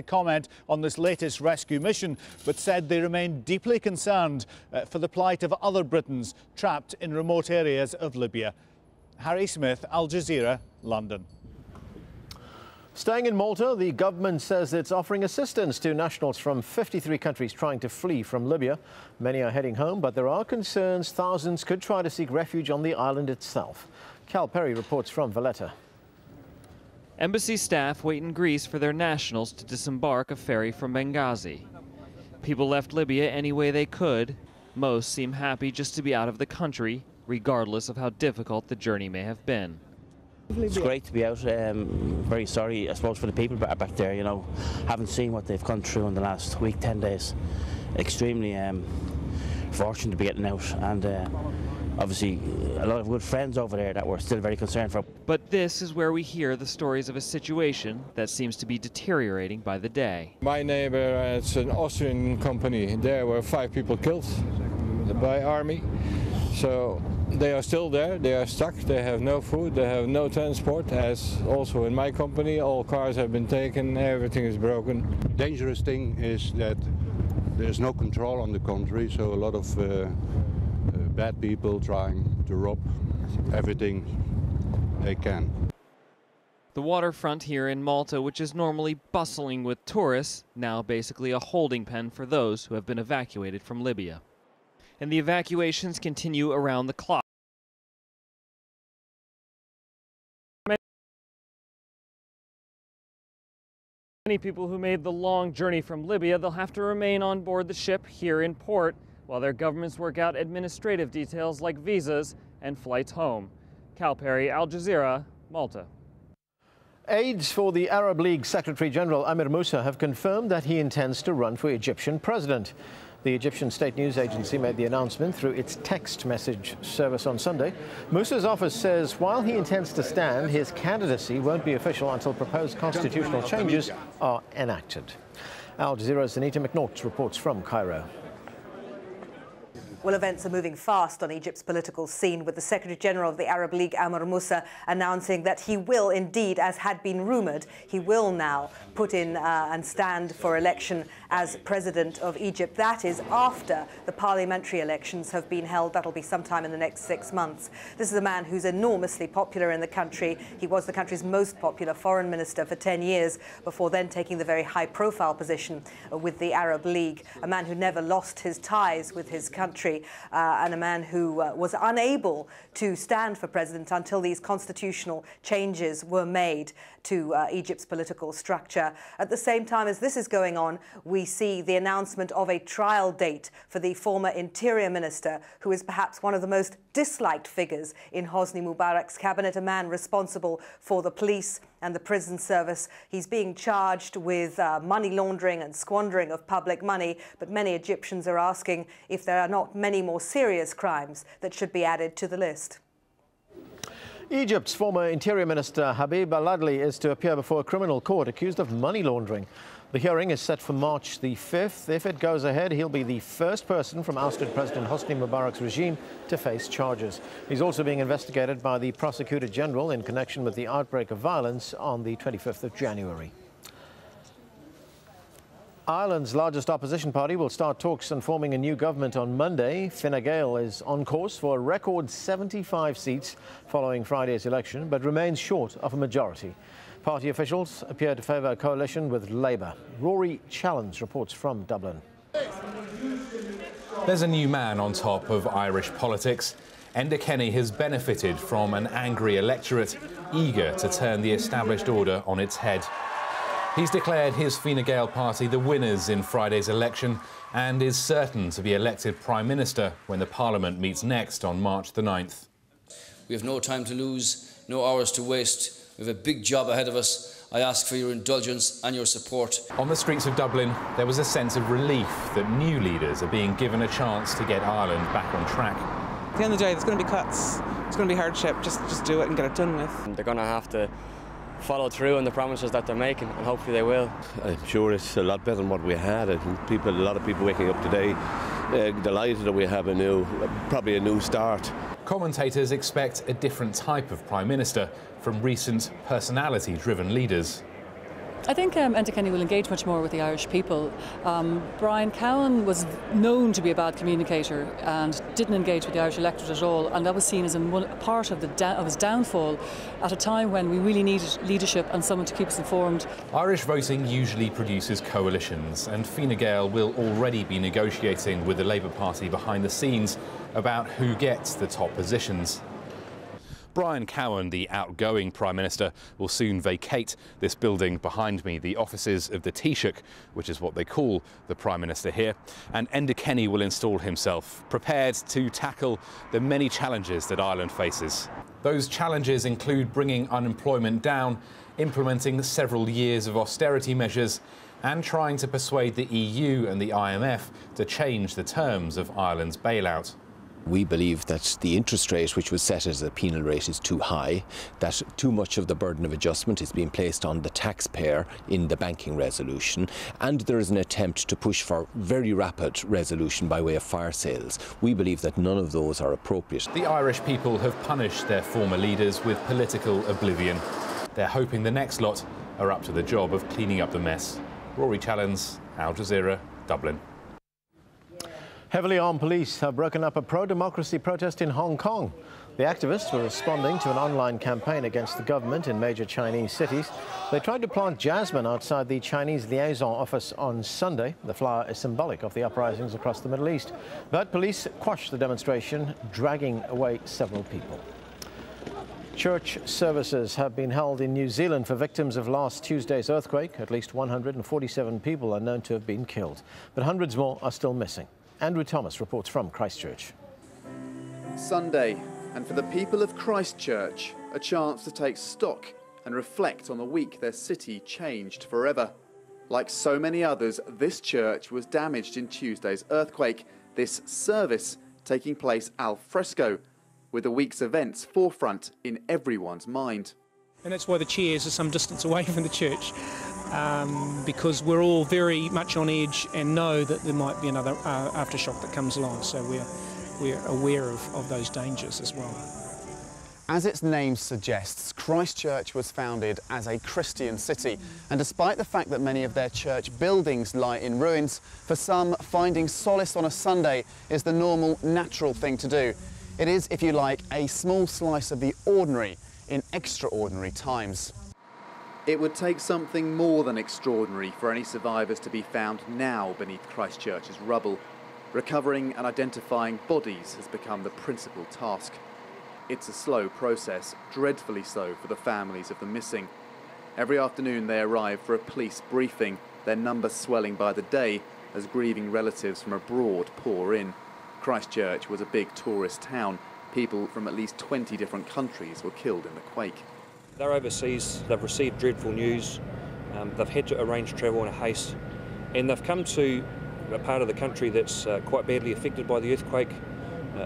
Comment on this latest rescue mission, but said they remain deeply concerned for the plight of other Britons trapped in remote areas of Libya. Harry Smith, Al Jazeera, London. Staying in Malta, the government says it's offering assistance to nationals from 53 countries trying to flee from Libya. Many are heading home, but there are concerns thousands could try to seek refuge on the island itself. Cal Perry reports from Valletta. Embassy staff wait in Greece for their nationals to disembark a ferry from Benghazi. People left Libya any way they could. Most seem happy just to be out of the country, regardless of how difficult the journey may have been. It's great to be out. Very sorry, I suppose, for the people back there. You know, haven't seen what they've gone through in the last week, 10 days. Extremely fortunate to be getting out, and obviously a lot of good friends over there that we're still very concerned for. But this is where we hear the stories of a situation that seems to be deteriorating by the day. My neighbor, it's an Austrian company. There were 5 people killed by army. So they are still there, they are stuck, they have no food, they have no transport, as also in my company. All cars have been taken, everything is broken. Dangerous thing is that there's no control on the country, so a lot of bad people trying to rob everything they can. The waterfront here in Malta, which is normally bustling with tourists, now basically a holding pen for those who have been evacuated from Libya. And the evacuations continue around the clock. Many people who made the long journey from Libya, they'll have to remain on board the ship here in port while their governments work out administrative details like visas and flights home. Cal Perry, Al Jazeera, Malta. Aides for the Arab League Secretary General Amir Moussa have confirmed that he intends to run for Egyptian president. The Egyptian state news agency made the announcement through its text message service on Sunday. Moussa's office says while he intends to stand, his candidacy won't be official until proposed constitutional changes are enacted. Al Jazeera's Anita McNaught reports from Cairo. Well, events are moving fast on Egypt's political scene, with the Secretary-General of the Arab League, Amir Moussa, announcing that he will indeed, as had been rumoured, he will now put in and stand for election as President of Egypt. That is after the parliamentary elections have been held. That'll be sometime in the next 6 months. This is a man who's enormously popular in the country. He was the country's most popular foreign minister for 10 years, before then taking the very high-profile position with the Arab League, a man who never lost his ties with his country. And a man who was unable to stand for president until these constitutional changes were made to Egypt's political structure. At the same time as this is going on, we see the announcement of a trial date for the former Interior Minister, who is perhaps one of the most disliked figures in Hosni Mubarak's cabinet, a man responsible for the police and the prison service. He's being charged with money laundering and squandering of public money, but many Egyptians are asking if there are not many more serious crimes that should be added to the list. Egypt's former Interior Minister Habib al-Adli is to appear before a criminal court accused of money laundering. The hearing is set for March the 5th. If it goes ahead, he'll be the first person from ousted President Hosni Mubarak's regime to face charges. He's also being investigated by the Prosecutor General in connection with the outbreak of violence on the 25th of January. Ireland's largest opposition party will start talks on forming a new government on Monday. Fine Gael is on course for a record 75 seats following Friday's election, but remains short of a majority. Party officials appear to favour a coalition with Labour. Rory Challenge reports from Dublin. There's a new man on top of Irish politics. Enda Kenny has benefited from an angry electorate eager to turn the established order on its head. He's declared his Fine Gael party the winners in Friday's election and is certain to be elected Prime Minister when the Parliament meets next on March the 9th. We have no time to lose, no hours to waste. We have a big job ahead of us. I ask for your indulgence and your support. On the streets of Dublin, there was a sense of relief that new leaders are being given a chance to get Ireland back on track. At the end of the day, there's going to be cuts, there's going to be hardship. Just do it and get it done with. They're going to have to follow through on the promises that they're making, and hopefully they will. I'm sure it's a lot better than what we had. I think a lot of people waking up today delighted that we have probably a new start. Commentators expect a different type of Prime Minister from recent personality-driven leaders. I think Enda Kenny will engage much more with the Irish people. Brian Cowan was known to be a bad communicator and didn't engage with the Irish electorate at all, and that was seen as a part of his downfall at a time when we really needed leadership and someone to keep us informed. Irish voting usually produces coalitions, and Fine Gael will already be negotiating with the Labour Party behind the scenes about who gets the top positions. Brian Cowan, the outgoing Prime Minister, will soon vacate this building behind me, the offices of the Taoiseach, which is what they call the Prime Minister here, and Enda Kenny will install himself, prepared to tackle the many challenges that Ireland faces. Those challenges include bringing unemployment down, implementing several years of austerity measures, and trying to persuade the EU and the IMF to change the terms of Ireland's bailout. We believe that the interest rate, which was set as a penal rate, is too high, that too much of the burden of adjustment is being placed on the taxpayer in the banking resolution, and there is an attempt to push for very rapid resolution by way of fire sales. We believe that none of those are appropriate. The Irish people have punished their former leaders with political oblivion. They're hoping the next lot are up to the job of cleaning up the mess. Rory Challens, Al Jazeera, Dublin. Heavily armed police have broken up a pro-democracy protest in Hong Kong. The activists were responding to an online campaign against the government in major Chinese cities. They tried to plant jasmine outside the Chinese liaison office on Sunday. The flower is symbolic of the uprisings across the Middle East. But police quashed the demonstration, dragging away several people. Church services have been held in New Zealand for victims of last Tuesday's earthquake. At least 147 people are known to have been killed, but hundreds more are still missing. Andrew Thomas reports from Christchurch. Sunday, and for the people of Christchurch, a chance to take stock and reflect on the week their city changed forever. Like so many others, this church was damaged in Tuesday's earthquake, this service taking place al fresco, with the week's events forefront in everyone's mind. And that's why the chairs are some distance away from the church. Because we're all very much on edge and know that there might be another aftershock that comes along, so we're aware of those dangers as well. As its name suggests, Christchurch was founded as a Christian city, and despite the fact that many of their church buildings lie in ruins, for some, finding solace on a Sunday is the normal, natural thing to do. It is, if you like, a small slice of the ordinary in extraordinary times. It would take something more than extraordinary for any survivors to be found now beneath Christchurch's rubble. Recovering and identifying bodies has become the principal task. It's a slow process, dreadfully slow for the families of the missing. Every afternoon they arrive for a police briefing, their numbers swelling by the day as grieving relatives from abroad pour in. Christchurch was a big tourist town. People from at least 20 different countries were killed in the quake. They're overseas, they've received dreadful news, they've had to arrange travel in a haste, and they've come to a part of the country that's quite badly affected by the earthquake.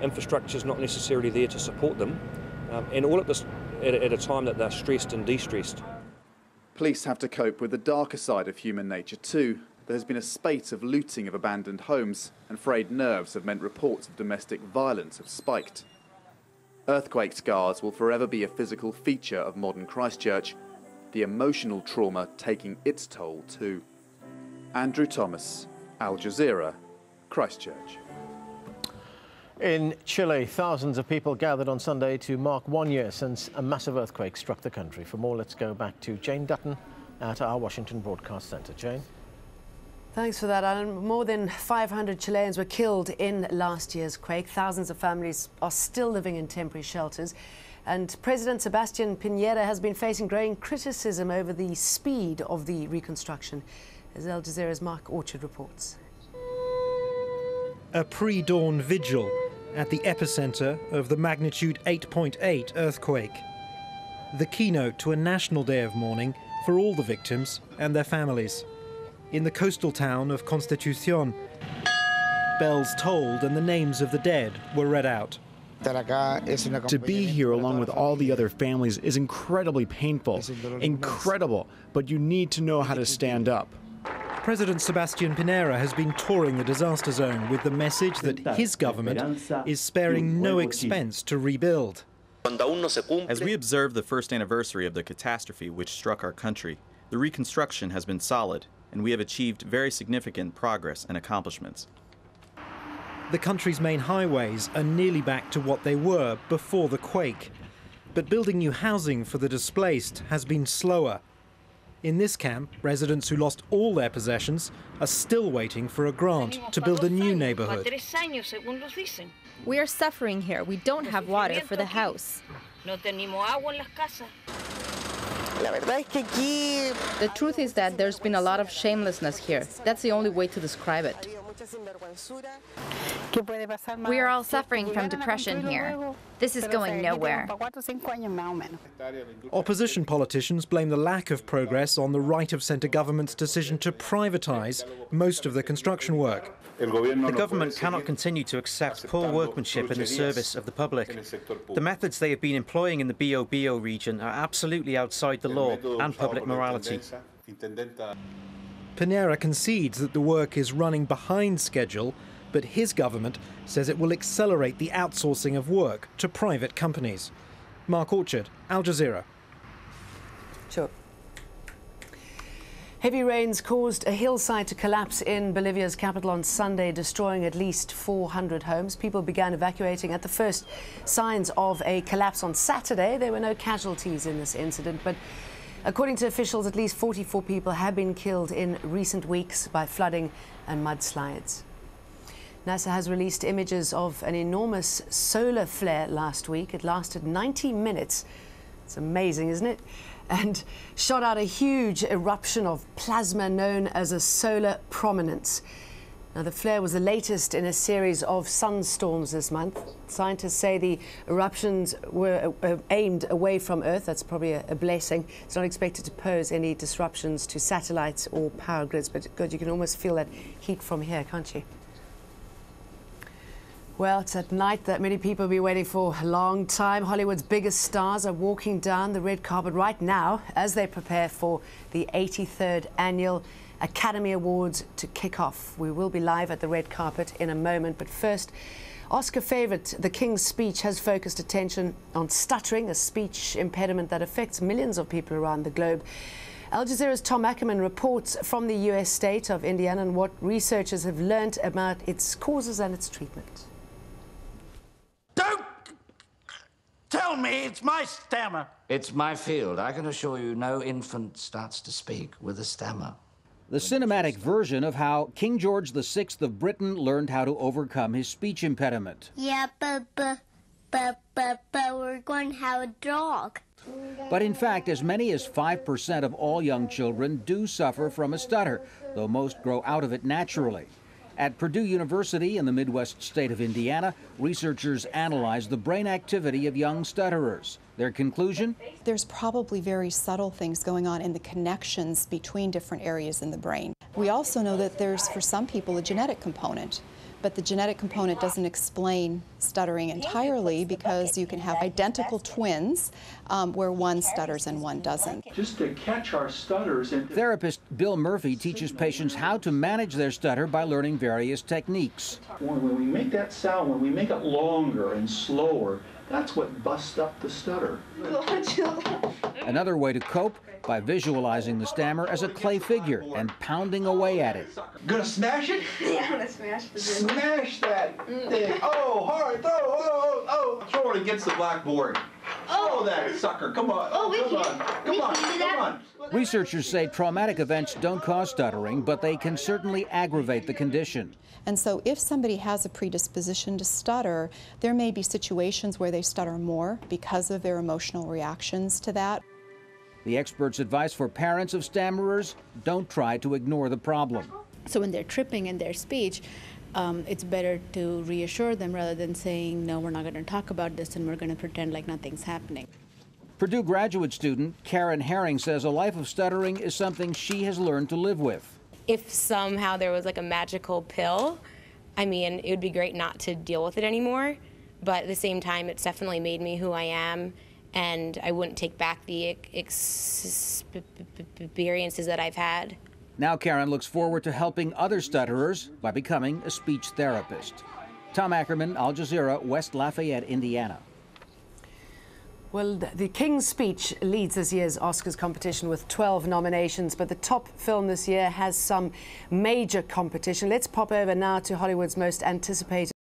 Infrastructure's not necessarily there to support them, and all at a time that they're stressed and de-stressed. Police have to cope with the darker side of human nature too. There has been a spate of looting of abandoned homes, and frayed nerves have meant reports of domestic violence have spiked. Earthquake scars will forever be a physical feature of modern Christchurch, the emotional trauma taking its toll too. Andrew Thomas, Al Jazeera, Christchurch. In Chile, thousands of people gathered on Sunday to mark 1 year since a massive earthquake struck the country. For more, let's go back to Jane Dutton at our Washington Broadcast Centre. Jane? Thanks for that, Alan. More than 500 Chileans were killed in last year's quake. Thousands of families are still living in temporary shelters. And President Sebastián Piñera has been facing growing criticism over the speed of the reconstruction, as Al Jazeera's Mark Orchard reports. A pre-dawn vigil at the epicenter of the magnitude 8.8 earthquake. The keynote to a national day of mourning for all the victims and their families. In the coastal town of Constitución, bells tolled and the names of the dead were read out. To be here along with all the other families is incredibly painful. Incredible, but you need to know how to stand up. President Sebastián Piñera has been touring the disaster zone with the message that his government is sparing no expense to rebuild. As we observe the first anniversary of the catastrophe which struck our country, the reconstruction has been solid, and we have achieved very significant progress and accomplishments. The country's main highways are nearly back to what they were before the quake. But building new housing for the displaced has been slower. In this camp, residents who lost all their possessions are still waiting for a grant to build a new neighborhood. We are suffering here. We don't have water for the house. The truth is that there's been a lot of shamelessness here. That's the only way to describe it. We are all suffering from depression here. This is going nowhere. Opposition politicians blame the lack of progress on the right-of-centre government's decision to privatise most of the construction work. The government cannot continue to accept poor workmanship in the service of the public. The methods they have been employing in the Bio region are absolutely outside the law and public morality. Pinera concedes that the work is running behind schedule, but his government says it will accelerate the outsourcing of work to private companies. Mark Orchard, Al Jazeera. Sure. Heavy rains caused a hillside to collapse in Bolivia's capital on Sunday, destroying at least 400 homes. People began evacuating at the first signs of a collapse on Saturday. There were no casualties in this incident, but according to officials, at least 44 people have been killed in recent weeks by flooding and mudslides. NASA has released images of an enormous solar flare last week. It lasted 90 minutes. It's amazing, isn't it? And shot out a huge eruption of plasma known as a solar prominence. Now, the flare was the latest in a series of sunstorms this month. Scientists say the eruptions were aimed away from Earth. That's probably a blessing. It's not expected to pose any disruptions to satellites or power grids, but God, you can almost feel that heat from here, can't you? Well, it's at night that many people will be waiting for a long time. Hollywood's biggest stars are walking down the red carpet right now as they prepare for the 83rd annual Academy Awards to kick off. We will be live at the red carpet in a moment, but first, Oscar favourite The King's Speech has focused attention on stuttering, a speech impediment that affects millions of people around the globe. Al Jazeera's Tom Ackerman reports from the US state of Indiana and what researchers have learnt about its causes and its treatment. Don't tell me it's my stammer. It's my field. I can assure you no infant starts to speak with a stammer. The cinematic version of how King George VI of Britain learned how to overcome his speech impediment. Yeah, but we're going to have a dog. But in fact, as many as 5% of all young children do suffer from a stutter, though most grow out of it naturally. At Purdue University in the Midwest state of Indiana, researchers analyzed the brain activity of young stutterers. Their conclusion? There's probably very subtle things going on in the connections between different areas in the brain. We also know that there's, for some people, a genetic component. But the genetic component doesn't explain stuttering entirely because you can have identical twins where one stutters and one doesn't. Just to catch our stutters. Therapist Bill Murphy teaches patients how to manage their stutter by learning various techniques. When we make that sound, when we make it longer and slower, that's what busts up the stutter. Another way to cope, by visualizing the stammer as a clay figure and pounding away at it. Gonna smash it? Yeah, I'm gonna smash it. Smash that thing. Oh, hard. Oh. Throw it against the blackboard. Oh, that sucker. Come on. Come on. Researchers say traumatic events don't cause stuttering, but they can certainly aggravate the condition. And so if somebody has a predisposition to stutter, there may be situations where they stutter more because of their emotional reactions to that. The experts' advice for parents of stammerers: don't try to ignore the problem. So when they're tripping in their speech, it's better to reassure them rather than saying, no, we're not going to talk about this and we're going to pretend like nothing's happening. Purdue graduate student Karen Herring says a life of stuttering is something she has learned to live with. If somehow there was like a magical pill, I mean, it would be great not to deal with it anymore. But at the same time, it's definitely made me who I am. And I wouldn't take back the experiences that I've had. Now Karen looks forward to helping other stutterers by becoming a speech therapist. Tom Ackerman, Al Jazeera, West Lafayette, Indiana. Well, The King's Speech leads this year's Oscars competition with 12 nominations, but the top film this year has some major competition. Let's pop over now to Hollywood's most anticipated